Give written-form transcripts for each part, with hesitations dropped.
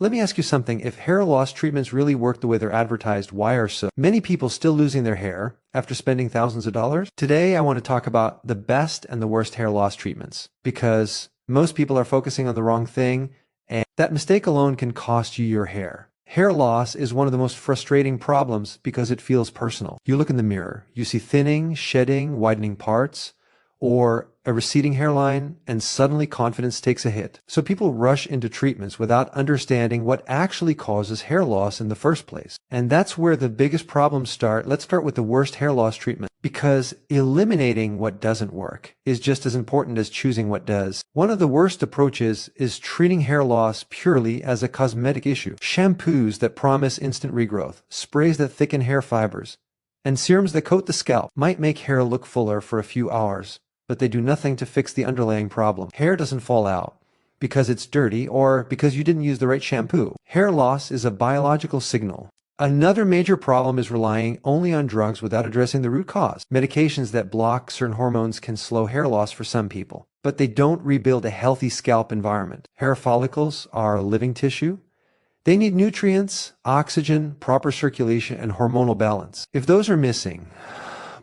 Let me ask you something. If hair loss treatments really work the way they're advertised, why are so many people still losing their hair after spending thousands of dollars? Today, I want to talk about the best and the worst hair loss treatments because most people are focusing on the wrong thing, and that mistake alone can cost you your hair. Hair loss is one of the most frustrating problems because it feels personal. You look in the mirror, you see thinning, shedding, widening parts, or a receding hairline, and suddenly confidence takes a hit. So people rush into treatments without understanding what actually causes hair loss in the first place. And that's where the biggest problems start. Let's start with the worst hair loss treatment, because eliminating what doesn't work is just as important as choosing what does. One of the worst approaches is treating hair loss purely as a cosmetic issue. Shampoos that promise instant regrowth, sprays that thicken hair fibers, and serums that coat the scalp might make hair look fuller for a few hours, but they do nothing to fix the underlying problem. Hair doesn't fall out because it's dirty or because you didn't use the right shampoo. Hair loss is a biological signal. Another major problem is relying only on drugs without addressing the root cause. Medications that block certain hormones can slow hair loss for some people, but they don't rebuild a healthy scalp environment. Hair follicles are living tissue. They need nutrients, oxygen, proper circulation, and hormonal balance. If those are missing,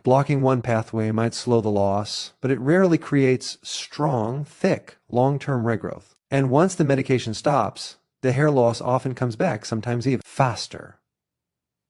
blocking one pathway might slow the loss, but it rarely creates strong, thick, long-term regrowth. And once the medication stops, the hair loss often comes back, sometimes even faster.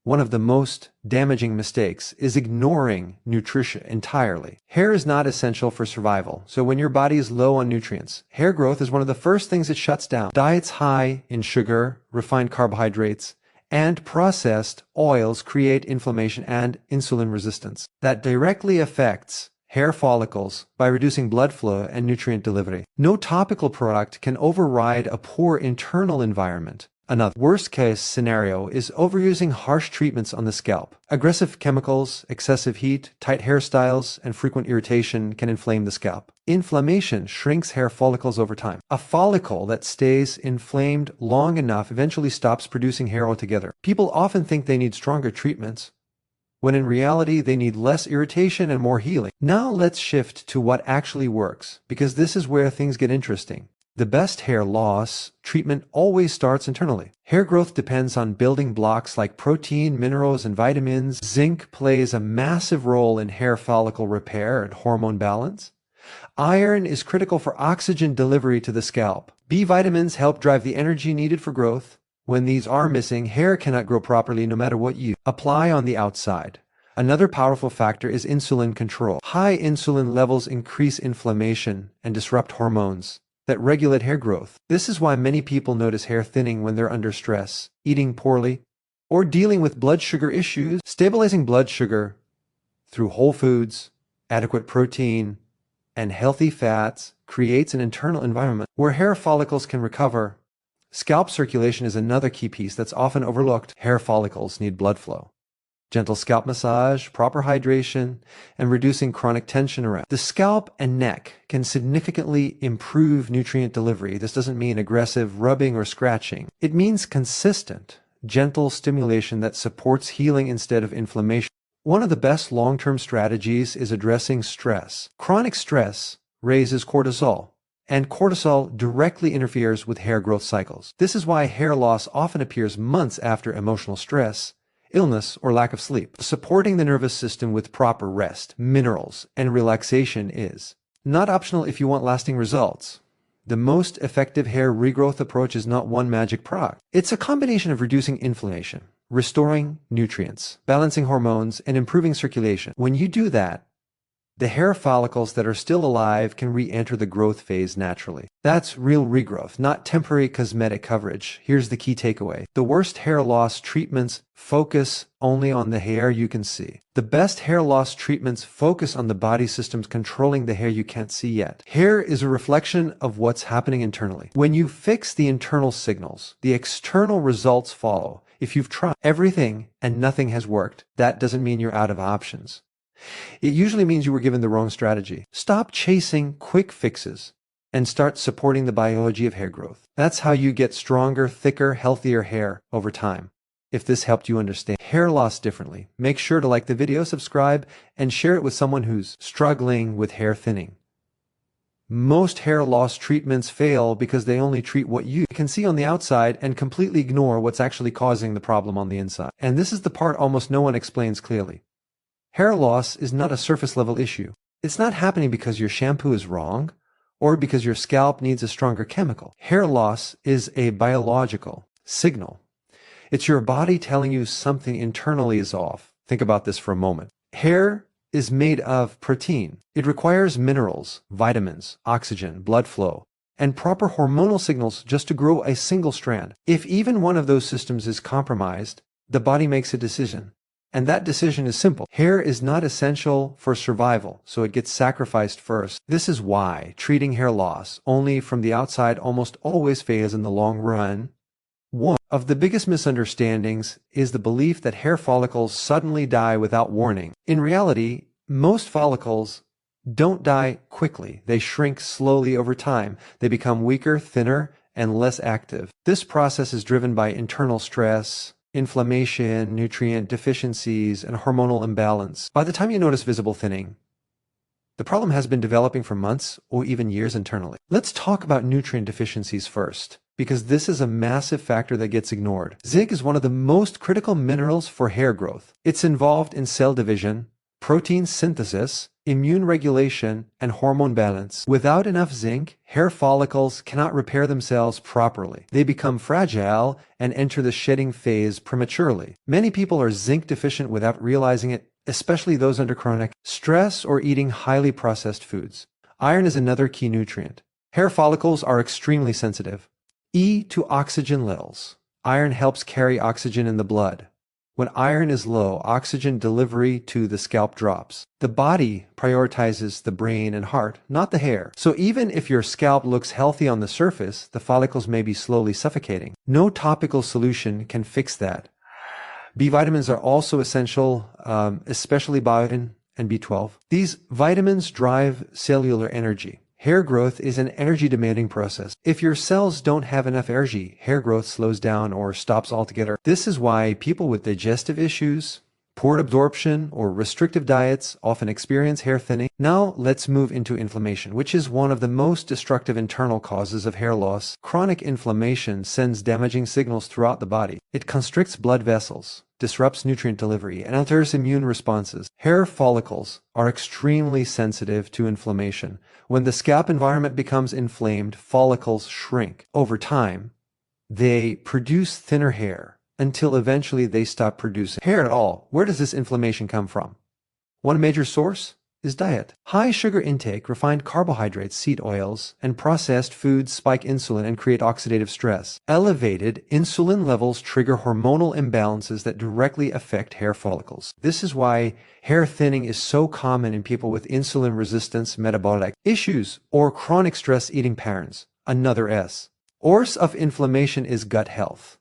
One of the most damaging mistakes is ignoring nutrition entirely. Hair is not essential for survival, so when your body is low on nutrients, hair growth is one of the first things it shuts down. Diets high in sugar, refined carbohydrates, and processed oils create inflammation and insulin resistance. That directly affects hair follicles by reducing blood flow and nutrient delivery. No topical product can override a poor internal environment. Another worst-case scenario is overusing harsh treatments on the scalp. Aggressive chemicals, excessive heat, tight hairstyles, and frequent irritation can inflame the scalp. Inflammation shrinks hair follicles over time. A follicle that stays inflamed long enough eventually stops producing hair altogether. People often think they need stronger treatments, when in reality they need less irritation and more healing. Now let's shift to what actually works, because this is where things get interesting. The best hair loss treatment always starts internally. Hair growth depends on building blocks like protein, minerals, and vitamins. Zinc plays a massive role in hair follicle repair and hormone balance. Iron is critical for oxygen delivery to the scalp. B vitamins help drive the energy needed for growth. When these are missing, hair cannot grow properly no matter what you apply on the outside. Another powerful factor is insulin control. High insulin levels increase inflammation and disrupt hormones that regulate hair growth. This is why many people notice hair thinning when they're under stress, eating poorly, or dealing with blood sugar issues. Stabilizing blood sugar through whole foods, adequate protein, and healthy fats creates an internal environment where hair follicles can recover. Scalp circulation is another key piece that's often overlooked. Hair follicles need blood flow. Gentle scalp massage, proper hydration, and reducing chronic tension around the scalp and neck can significantly improve nutrient delivery. This doesn't mean aggressive rubbing or scratching. It means consistent, gentle stimulation that supports healing instead of inflammation. One of the best long-term strategies is addressing stress. Chronic stress raises cortisol, and cortisol directly interferes with hair growth cycles. This is why hair loss often appears months after emotional stress, illness, or lack of sleep. Supporting the nervous system with proper rest, minerals, and relaxation is not optional if you want lasting results. The most effective hair regrowth approach is not one magic product. It's a combination of reducing inflammation, restoring nutrients, balancing hormones, and improving circulation. When you do that, the hair follicles that are still alive can re-enter the growth phase naturally. That's real regrowth, not temporary cosmetic coverage. Here's the key takeaway. The worst hair loss treatments focus only on the hair you can see. The best hair loss treatments focus on the body systems controlling the hair you can't see yet. Hair is a reflection of what's happening internally. When you fix the internal signals, the external results follow. If you've tried everything and nothing has worked, that doesn't mean you're out of options. It usually means you were given the wrong strategy. Stop chasing quick fixes and start supporting the biology of hair growth. That's how you get stronger, thicker, healthier hair over time. If this helped you understand hair loss differently, make sure to like the video, subscribe, and share it with someone who's struggling with hair thinning. Most hair loss treatments fail because they only treat what you can see on the outside and completely ignore what's actually causing the problem on the inside. And this is the part almost no one explains clearly. Hair loss is not a surface-level issue. It's not happening because your shampoo is wrong or because your scalp needs a stronger chemical. Hair loss is a biological signal. It's your body telling you something internally is off. Think about this for a moment. Hair is made of protein. It requires minerals, vitamins, oxygen, blood flow, and proper hormonal signals just to grow a single strand. If even one of those systems is compromised, the body makes a decision. And that decision is simple. Hair is not essential for survival, so it gets sacrificed first. This is why treating hair loss only from the outside almost always fails in the long run. One of the biggest misunderstandings is the belief that hair follicles suddenly die without warning. In reality, most follicles don't die quickly. They shrink slowly over time. They become weaker, thinner, and less active. This process is driven by internal stress, inflammation, nutrient deficiencies, and hormonal imbalance. By the time you notice visible thinning, the problem has been developing for months or even years internally. Let's talk about nutrient deficiencies first, because this is a massive factor that gets ignored. Zinc is one of the most critical minerals for hair growth. It's involved in cell division, protein synthesis, immune regulation, and hormone balance. Without enough zinc, hair follicles cannot repair themselves properly. They become fragile and enter the shedding phase prematurely. Many people are zinc deficient without realizing it, especially those under chronic stress or eating highly processed foods. Iron is another key nutrient. Hair follicles are extremely sensitive to oxygen levels. Iron helps carry oxygen in the blood. When iron is low, oxygen delivery to the scalp drops. The body prioritizes the brain and heart, not the hair. So even if your scalp looks healthy on the surface, the follicles may be slowly suffocating. No topical solution can fix that. B vitamins are also essential, especially biotin and B12. These vitamins drive cellular energy. Hair growth is an energy-demanding process. If your cells don't have enough energy, hair growth slows down or stops altogether. This is why people with digestive issues, poor absorption, or restrictive diets often experience hair thinning. Now let's move into inflammation, which is one of the most destructive internal causes of hair loss. Chronic inflammation sends damaging signals throughout the body. It constricts blood vessels, disrupts nutrient delivery, and alters immune responses. Hair follicles are extremely sensitive to inflammation. When the scalp environment becomes inflamed, follicles shrink. Over time, they produce thinner hair until eventually they stop producing hair at all. Where does this inflammation come from? One major source is diet. High sugar intake, refined carbohydrates, seed oils, and processed foods spike insulin and create oxidative stress. Elevated insulin levels trigger hormonal imbalances that directly affect hair follicles. This is why hair thinning is so common in people with insulin resistance, metabolic issues, or chronic stress eating patterns. Another S. Source of inflammation is gut health.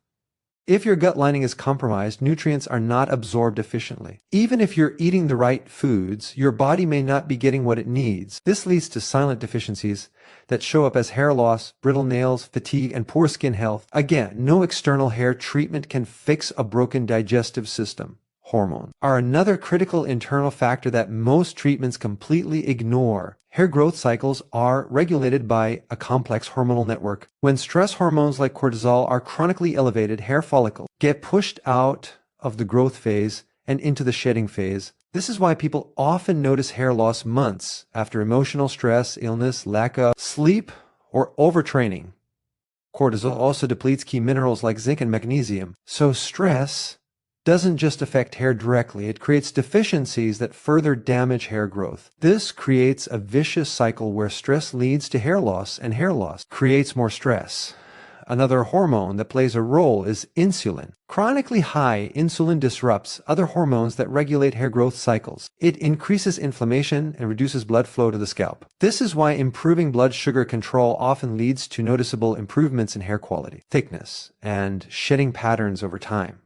If your gut lining is compromised, nutrients are not absorbed efficiently. Even if you're eating the right foods, your body may not be getting what it needs. This leads to silent deficiencies that show up as hair loss, brittle nails, fatigue, and poor skin health. Again, no external hair treatment can fix a broken digestive system. Hormones are another critical internal factor that most treatments completely ignore. Hair growth cycles are regulated by a complex hormonal network. When stress hormones like cortisol are chronically elevated, hair follicles get pushed out of the growth phase and into the shedding phase. This is why people often notice hair loss months after emotional stress, illness, lack of sleep, or overtraining. Cortisol also depletes key minerals like zinc and magnesium. So stress doesn't just affect hair directly, it creates deficiencies that further damage hair growth. This creates a vicious cycle where stress leads to hair loss, and hair loss creates more stress. Another hormone that plays a role is insulin. Chronically high insulin disrupts other hormones that regulate hair growth cycles. It increases inflammation and reduces blood flow to the scalp. This is why improving blood sugar control often leads to noticeable improvements in hair quality, thickness, and shedding patterns over time.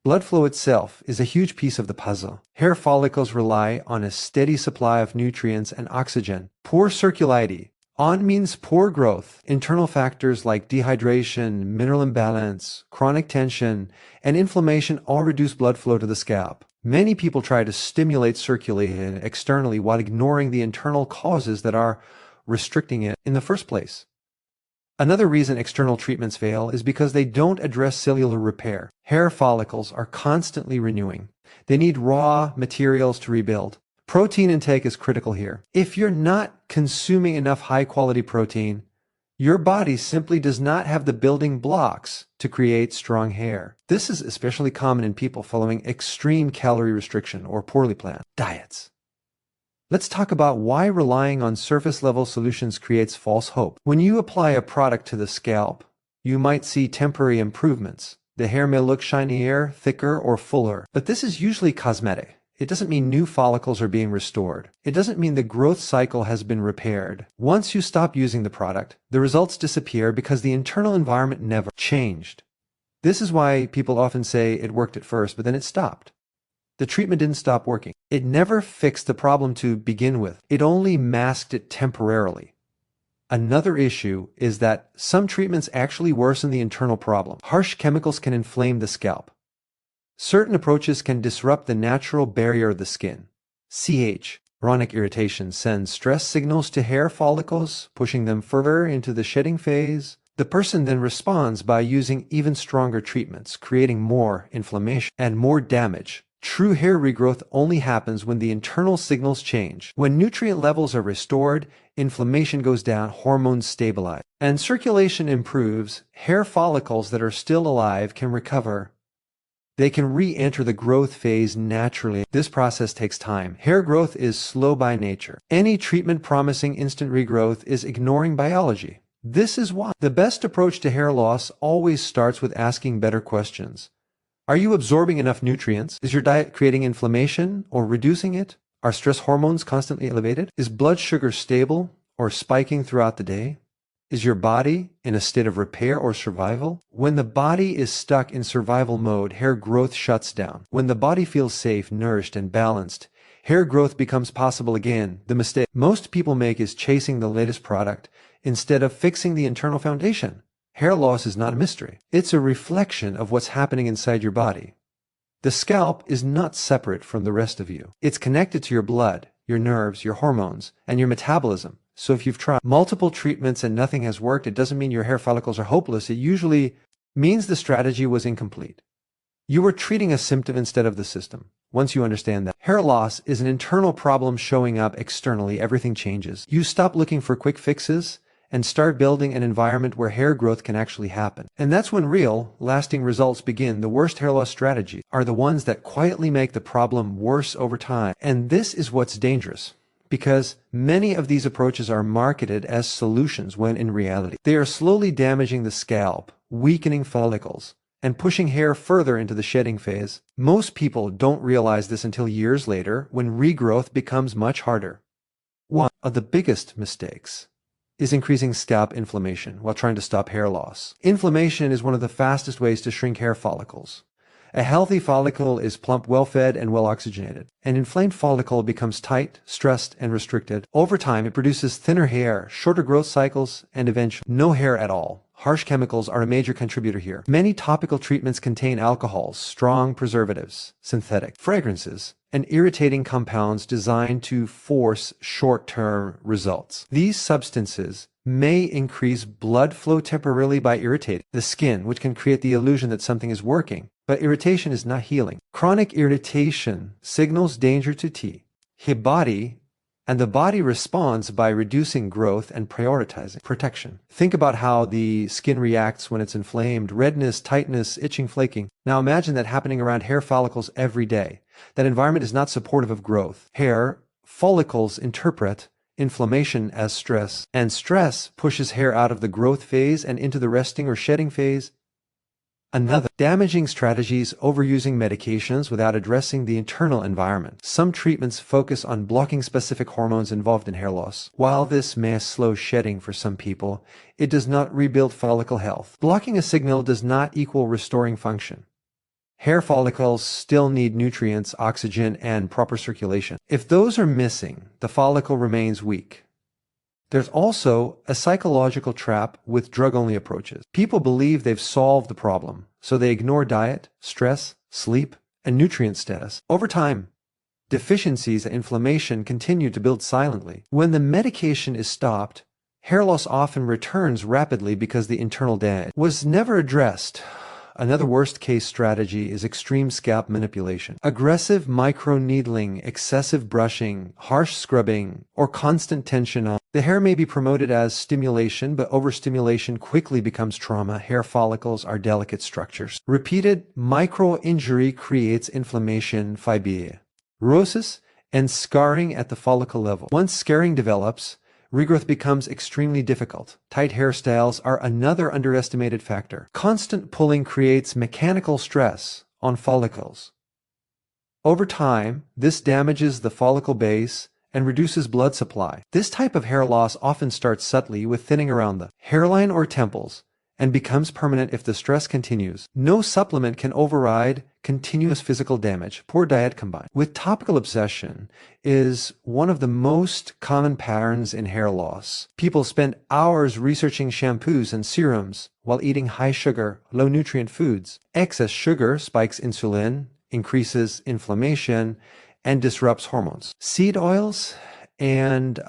Blood flow itself is a huge piece of the puzzle. Hair follicles rely on a steady supply of nutrients and oxygen. Poor circularity means poor growth. Internal factors like dehydration, mineral imbalance, chronic tension, and inflammation all reduce blood flow to the scalp. Many people try to stimulate circulation externally while ignoring the internal causes that are restricting it in the first place. Another reason external treatments fail is because they don't address cellular repair. Hair follicles are constantly renewing. They need raw materials to rebuild. Protein intake is critical here. If you're not consuming enough high-quality protein, your body simply does not have the building blocks to create strong hair. This is especially common in people following extreme calorie restriction or poorly planned diets. Let's talk about why relying on surface-level solutions creates false hope. When you apply a product to the scalp, you might see temporary improvements. The hair may look shinier, thicker, or fuller, but this is usually cosmetic. It doesn't mean new follicles are being restored. It doesn't mean the growth cycle has been repaired. Once you stop using the product, the results disappear because the internal environment never changed. This is why people often say it worked at first, but then it stopped. The treatment didn't stop working. It never fixed the problem to begin with. It only masked it temporarily. Another issue is that some treatments actually worsen the internal problem. Harsh chemicals can inflame the scalp. Certain approaches can disrupt the natural barrier of the skin. Chronic irritation sends stress signals to hair follicles, pushing them further into the shedding phase. The person then responds by using even stronger treatments, creating more inflammation and more damage. True hair regrowth only happens when the internal signals change. When nutrient levels are restored, inflammation goes down, hormones stabilize, and circulation improves. Hair follicles that are still alive can recover. They can re-enter the growth phase naturally. This process takes time. Hair growth is slow by nature. Any treatment promising instant regrowth is ignoring biology. This is why the best approach to hair loss always starts with asking better questions. Are you absorbing enough nutrients? Is your diet creating inflammation or reducing it? Are stress hormones constantly elevated? Is blood sugar stable or spiking throughout the day? Is your body in a state of repair or survival? When the body is stuck in survival mode, hair growth shuts down. When the body feels safe, nourished, and balanced, hair growth becomes possible again. The mistake most people make is chasing the latest product instead of fixing the internal foundation. Hair loss is not a mystery. It's a reflection of what's happening inside your body. The scalp is not separate from the rest of you. It's connected to your blood, your nerves, your hormones, and your metabolism. So if you've tried multiple treatments and nothing has worked, it doesn't mean your hair follicles are hopeless. It usually means the strategy was incomplete. You were treating a symptom instead of the system. Once you understand that hair loss is an internal problem showing up externally, everything changes. You stop looking for quick fixes and start building an environment where hair growth can actually happen. And that's when real, lasting results begin. The worst hair loss strategies are the ones that quietly make the problem worse over time. And this is what's dangerous, because many of these approaches are marketed as solutions when in reality, they are slowly damaging the scalp, weakening follicles, and pushing hair further into the shedding phase. Most people don't realize this until years later, when regrowth becomes much harder. One of the biggest mistakes is increasing scalp inflammation while trying to stop hair loss. Inflammation is one of the fastest ways to shrink hair follicles. A healthy follicle is plump, well-fed, and well-oxygenated. An inflamed follicle becomes tight, stressed, and restricted. Over time, it produces thinner hair, shorter growth cycles, and eventually no hair at all. Harsh chemicals are a major contributor here. Many topical treatments contain alcohols, strong preservatives, synthetic fragrances, and irritating compounds designed to force short-term results. These substances may increase blood flow temporarily by irritating the skin, which can create the illusion that something is working. But irritation is not healing. Chronic irritation signals danger to the body, and the body responds by reducing growth and prioritizing protection. Think about how the skin reacts when it's inflamed: redness, tightness, itching, flaking. Now imagine that happening around hair follicles every day. That environment is not supportive of growth. Hair follicles interpret inflammation as stress, and stress pushes hair out of the growth phase and into the resting or shedding phase. Another damaging strategy is overusing medications without addressing the internal environment. Some treatments focus on blocking specific hormones involved in hair loss. While this may slow shedding for some people, it does not rebuild follicle health. Blocking a signal does not equal restoring function. Hair follicles still need nutrients, oxygen, and proper circulation. If those are missing, the follicle remains weak. There's also a psychological trap with drug-only approaches. People believe they've solved the problem, so they ignore diet, stress, sleep, and nutrient status. Over time, deficiencies and inflammation continue to build silently. When the medication is stopped, hair loss often returns rapidly because the internal damage was never addressed. Another worst-case strategy is extreme scalp manipulation. Aggressive microneedling, excessive brushing, harsh scrubbing, or constant tension on the hair may be promoted as stimulation, but overstimulation quickly becomes trauma. Hair follicles are delicate structures. Repeated micro-injury creates inflammation, fibrosis, and scarring at the follicle level. Once scarring develops, regrowth becomes extremely difficult. Tight hairstyles are another underestimated factor. Constant pulling creates mechanical stress on follicles. Over time, this damages the follicle base and reduces blood supply. This type of hair loss often starts subtly with thinning around the hairline or temples and becomes permanent if the stress continues. No supplement can override continuous physical damage. Poor diet combined with topical obsession is one of the most common patterns in hair loss. People spend hours researching shampoos and serums while eating high-sugar, low-nutrient foods. Excess sugar spikes insulin, increases inflammation, and disrupts hormones. Seed oils and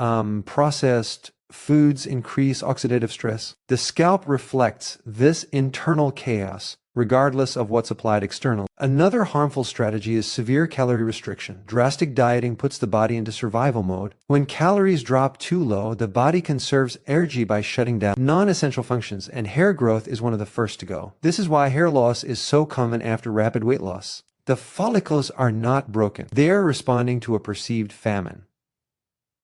processed foods increase oxidative stress. The scalp reflects this internal chaos regardless of what's applied externally. Another harmful strategy is severe calorie restriction. Drastic dieting puts the body into survival mode. When calories drop too low, the body conserves energy by shutting down non-essential functions, and hair growth is one of the first to go. This is why hair loss is so common after rapid weight loss. The follicles are not broken. They are responding to a perceived famine.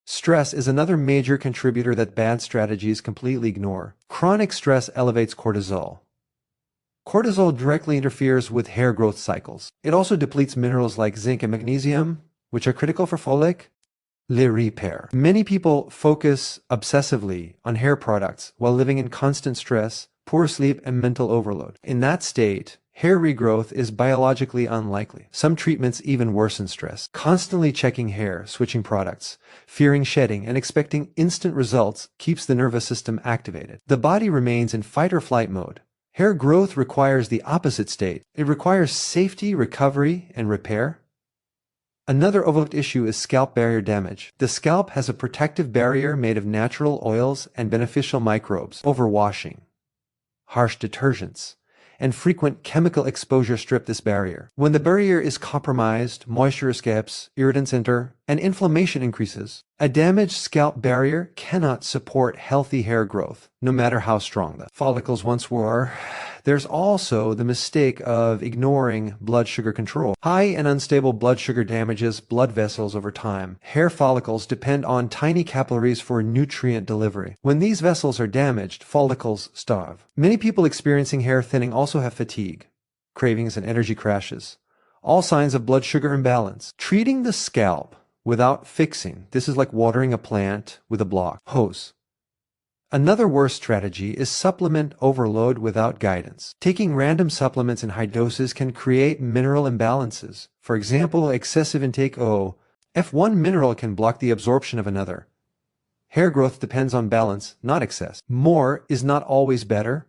Stress is another major contributor that bad strategies completely ignore. Chronic stress elevates cortisol. Cortisol directly interferes with hair growth cycles. It also depletes minerals like zinc and magnesium, which are critical for follicle repair. Many people focus obsessively on hair products while living in constant stress, poor sleep, and mental overload. In that state, hair regrowth is biologically unlikely. Some treatments even worsen stress. Constantly checking hair, switching products, fearing shedding, and expecting instant results keeps the nervous system activated. The body remains in fight or flight mode. Hair growth requires the opposite state. It requires safety, recovery, and repair. Another overlooked issue is scalp barrier damage. The scalp has a protective barrier made of natural oils and beneficial microbes. Overwashing, harsh detergents, and frequent chemical exposure strip this barrier. When the barrier is compromised, moisture escapes, irritants enter, and inflammation increases. A damaged scalp barrier cannot support healthy hair growth, no matter how strong the follicles once were. There's also the mistake of ignoring blood sugar control. High and unstable blood sugar damages blood vessels over time. Hair follicles depend on tiny capillaries for nutrient delivery. When these vessels are damaged, follicles starve. Many people experiencing hair thinning also have fatigue, cravings, and energy crashes. All signs of blood sugar imbalance. Treating the scalp without fixing. This is like watering a plant with a block hose. Another worse strategy is supplement overload without guidance. Taking random supplements in high doses can create mineral imbalances. For example, excessive intake of one mineral can block the absorption of another. Hair growth depends on balance, not excess. More is not always better.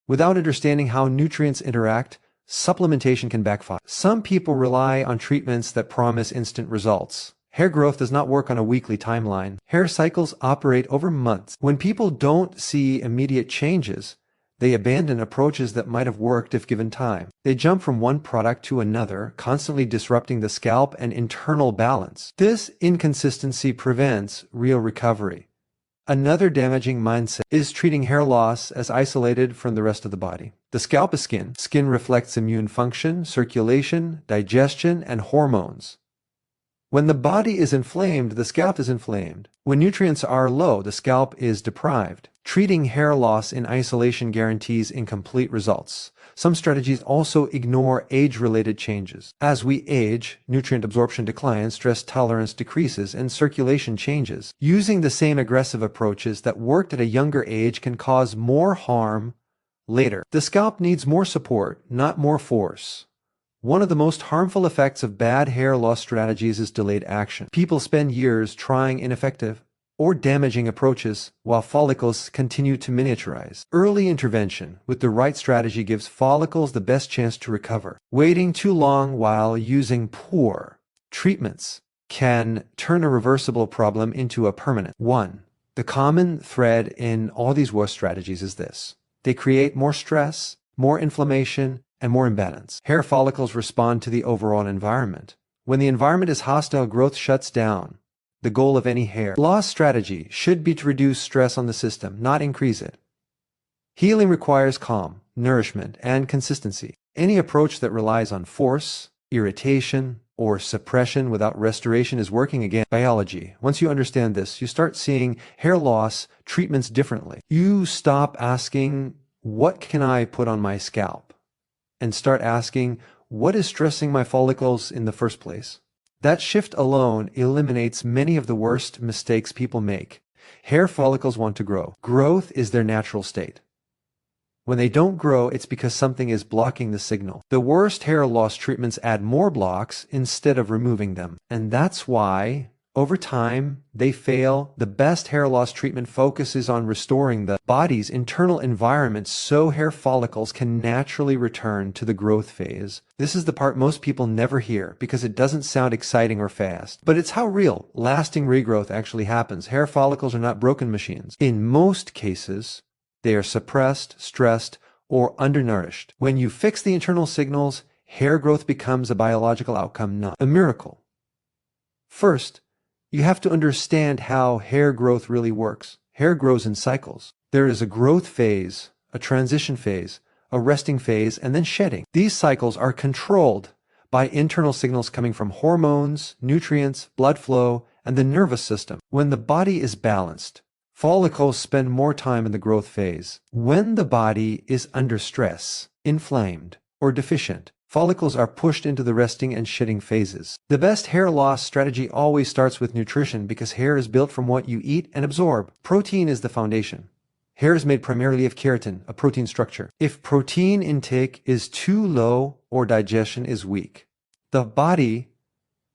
Without understanding how nutrients interact, supplementation can backfire. Some people rely on treatments that promise instant results. Hair growth does not work on a weekly timeline. Hair cycles operate over months. When people don't see immediate changes, they abandon approaches that might have worked if given time. They jump from one product to another, constantly disrupting the scalp and internal balance. This inconsistency prevents real recovery. Another damaging mindset is treating hair loss as isolated from the rest of the body. The scalp is skin. Skin reflects immune function, circulation, digestion, and hormones. When the body is inflamed, the scalp is inflamed. When nutrients are low, the scalp is deprived. Treating hair loss in isolation guarantees incomplete results. Some strategies also ignore age-related changes. As we age, nutrient absorption declines, stress tolerance decreases, and circulation changes. Using the same aggressive approaches that worked at a younger age can cause more harm later. The scalp needs more support, not more force. One of the most harmful effects of bad hair loss strategies is delayed action. People spend years trying ineffective or damaging approaches while follicles continue to miniaturize. Early intervention with the right strategy gives follicles the best chance to recover. Waiting too long while using poor treatments can turn a reversible problem into a permanent one. The common thread in all these wash strategies is this. They create more stress, more inflammation, and more imbalance. Hair follicles respond to the overall environment. When the environment is hostile, growth shuts down. The goal of any hair loss strategy should be to reduce stress on the system, not increase it. Healing requires calm, nourishment, and consistency. Any approach that relies on force, irritation, or suppression without restoration is working against biology. Once you understand this, you start seeing hair loss treatments differently. You stop asking, what can I put on my scalp? And start asking, what is stressing my follicles in the first place? That shift alone eliminates many of the worst mistakes people make. Hair follicles want to grow. Growth is their natural state. When they don't grow, it's because something is blocking the signal. The worst hair loss treatments add more blocks instead of removing them. And that's why, over time, they fail. The best hair loss treatment focuses on restoring the body's internal environment so hair follicles can naturally return to the growth phase. This is the part most people never hear because it doesn't sound exciting or fast. But it's how real, lasting regrowth actually happens. Hair follicles are not broken machines. In most cases, they are suppressed, stressed, or undernourished. When you fix the internal signals, hair growth becomes a biological outcome, not a miracle. First, you have to understand how hair growth really works. Hair grows in cycles. There is a growth phase, a transition phase, a resting phase, and then shedding. These cycles are controlled by internal signals coming from hormones, nutrients, blood flow, and the nervous system. When the body is balanced, follicles spend more time in the growth phase. When the body is under stress, inflamed, or deficient, follicles are pushed into the resting and shedding phases. The best hair loss strategy always starts with nutrition because hair is built from what you eat and absorb. Protein is the foundation. Hair is made primarily of keratin, a protein structure. If protein intake is too low or digestion is weak, the body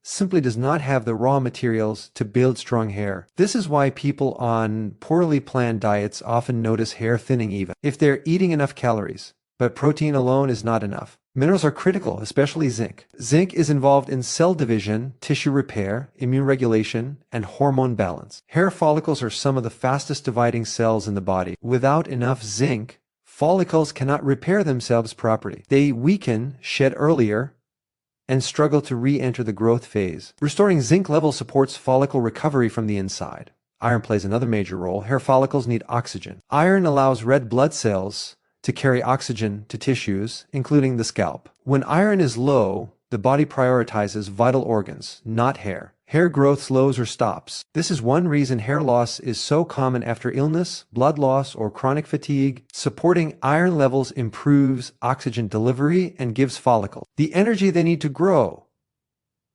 simply does not have the raw materials to build strong hair. This is why people on poorly planned diets often notice hair thinning even if they're eating enough calories. But protein alone is not enough. Minerals are critical, especially zinc. Zinc is involved in cell division, tissue repair, immune regulation, and hormone balance. Hair follicles are some of the fastest dividing cells in the body. Without enough zinc, follicles cannot repair themselves properly. They weaken, shed earlier, and struggle to re-enter the growth phase. Restoring zinc level supports follicle recovery from the inside. Iron plays another major role. Hair follicles need oxygen. Iron allows red blood cells to carry oxygen to tissues, including the scalp. When iron is low, the body prioritizes vital organs, not hair. Hair growth slows or stops. This is one reason hair loss is so common after illness, blood loss, or chronic fatigue. Supporting iron levels improves oxygen delivery and gives follicles the energy they need to grow.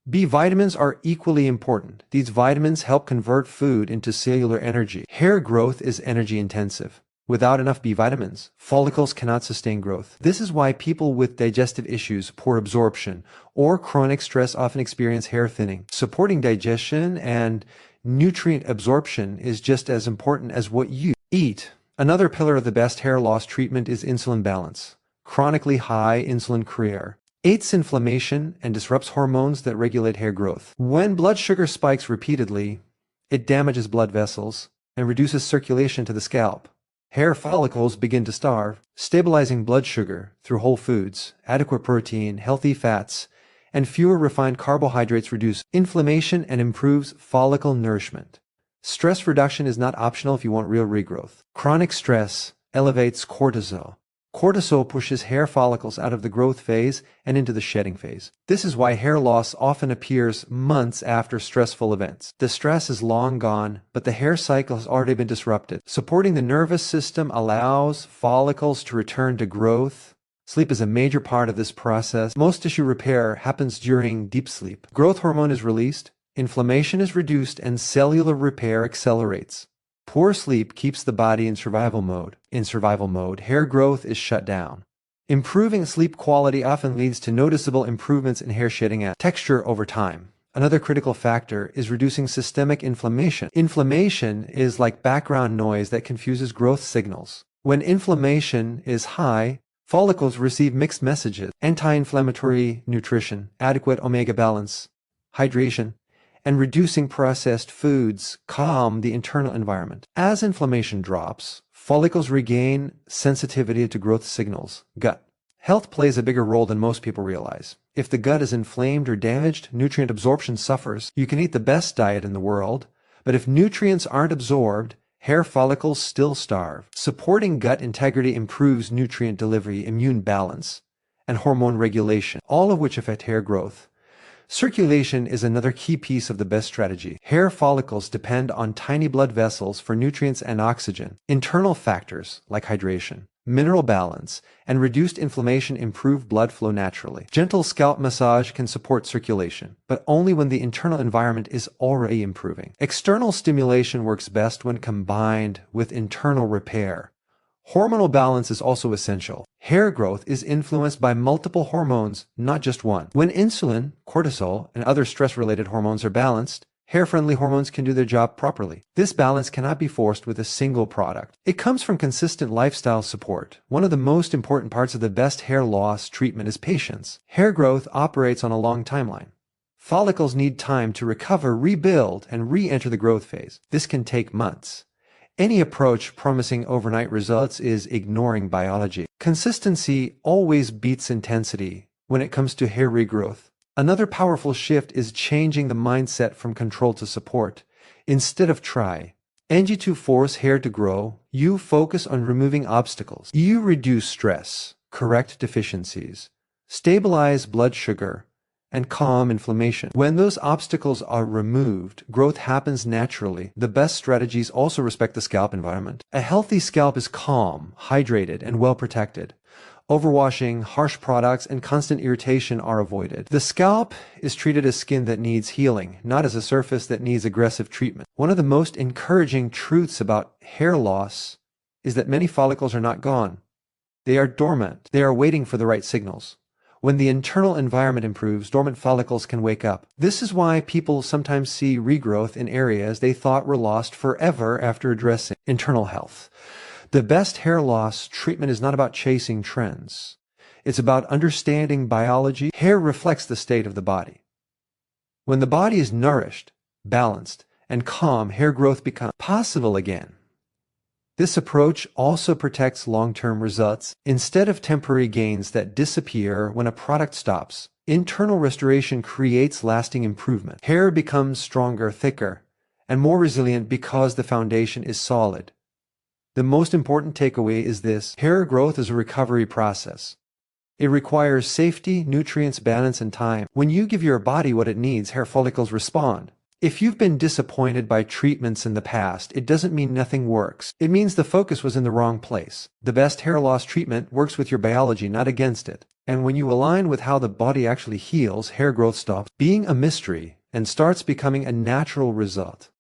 B vitamins are equally important. These vitamins help convert food into cellular energy. Hair growth is energy intensive. Without enough B vitamins, follicles cannot sustain growth. This is why people with digestive issues, poor absorption, or chronic stress often experience hair thinning. Supporting digestion and nutrient absorption is just as important as what you eat. Another pillar of the best hair loss treatment is insulin balance. Chronically high insulin creates inflammation and disrupts hormones that regulate hair growth. When blood sugar spikes repeatedly, it damages blood vessels and reduces circulation to the scalp. Hair follicles begin to starve. Stabilizing blood sugar through whole foods, adequate protein, healthy fats, and fewer refined carbohydrates reduce inflammation and improves follicle nourishment. Stress reduction is not optional if you want real regrowth. Chronic stress elevates cortisol. Cortisol pushes hair follicles out of the growth phase and into the shedding phase. This is why hair loss often appears months after stressful events. The stress is long gone, but the hair cycle has already been disrupted. Supporting the nervous system allows follicles to return to growth. Sleep is a major part of this process. Most tissue repair happens during deep sleep. Growth hormone is released, inflammation is reduced, and cellular repair accelerates. Poor sleep keeps the body in survival mode. In survival mode, hair growth is shut down. Improving sleep quality often leads to noticeable improvements in hair shedding and texture over time. Another critical factor is reducing systemic inflammation. Inflammation is like background noise that confuses growth signals. When inflammation is high, follicles receive mixed messages. Anti-inflammatory nutrition, adequate omega balance, hydration, and reducing processed foods calm the internal environment. As inflammation drops, follicles regain sensitivity to growth signals. Gut health plays a bigger role than most people realize. If the gut is inflamed or damaged, nutrient absorption suffers. You can eat the best diet in the world, but if nutrients aren't absorbed, hair follicles still starve. Supporting gut integrity improves nutrient delivery, immune balance, and hormone regulation, all of which affect hair growth. Circulation is another key piece of the best strategy. Hair follicles depend on tiny blood vessels for nutrients and oxygen. Internal factors like hydration, mineral balance, and reduced inflammation improve blood flow naturally. Gentle scalp massage can support circulation, but only when the internal environment is already improving. External stimulation works best when combined with internal repair. Hormonal balance is also essential. Hair growth is influenced by multiple hormones, not just one. When insulin, cortisol, and other stress-related hormones are balanced, hair-friendly hormones can do their job properly. This balance cannot be forced with a single product. It comes from consistent lifestyle support. One of the most important parts of the best hair loss treatment is patience. Hair growth operates on a long timeline. Follicles need time to recover, rebuild, and re-enter the growth phase. This can take months. Any approach promising overnight results is ignoring biology. Consistency always beats intensity when it comes to hair regrowth. Another powerful shift is changing the mindset from control to support. Instead of try and to force hair to grow, you focus on removing obstacles. You reduce stress, correct deficiencies, stabilize blood sugar, and calm inflammation. When those obstacles are removed, growth happens naturally. The best strategies also respect the scalp environment. A healthy scalp is calm, hydrated, and well protected. Overwashing, harsh products, and constant irritation are avoided. The scalp is treated as skin that needs healing, not as a surface that needs aggressive treatment. One of the most encouraging truths about hair loss is that many follicles are not gone. They are dormant. They are waiting for the right signals. When the internal environment improves, dormant follicles can wake up. This is why people sometimes see regrowth in areas they thought were lost forever after addressing internal health. The best hair loss treatment is not about chasing trends. It's about understanding biology. Hair reflects the state of the body. When the body is nourished, balanced, and calm, hair growth becomes possible again. This approach also protects long-term results. Instead of temporary gains that disappear when a product stops, internal restoration creates lasting improvement. Hair becomes stronger, thicker, and more resilient because the foundation is solid. The most important takeaway is this: hair growth is a recovery process. It requires safety, nutrients, balance, and time. When you give your body what it needs, hair follicles respond. If you've been disappointed by treatments in the past, it doesn't mean nothing works. It means the focus was in the wrong place. The best hair loss treatment works with your biology, not against it. And when you align with how the body actually heals, hair growth stops being a mystery and starts becoming a natural result.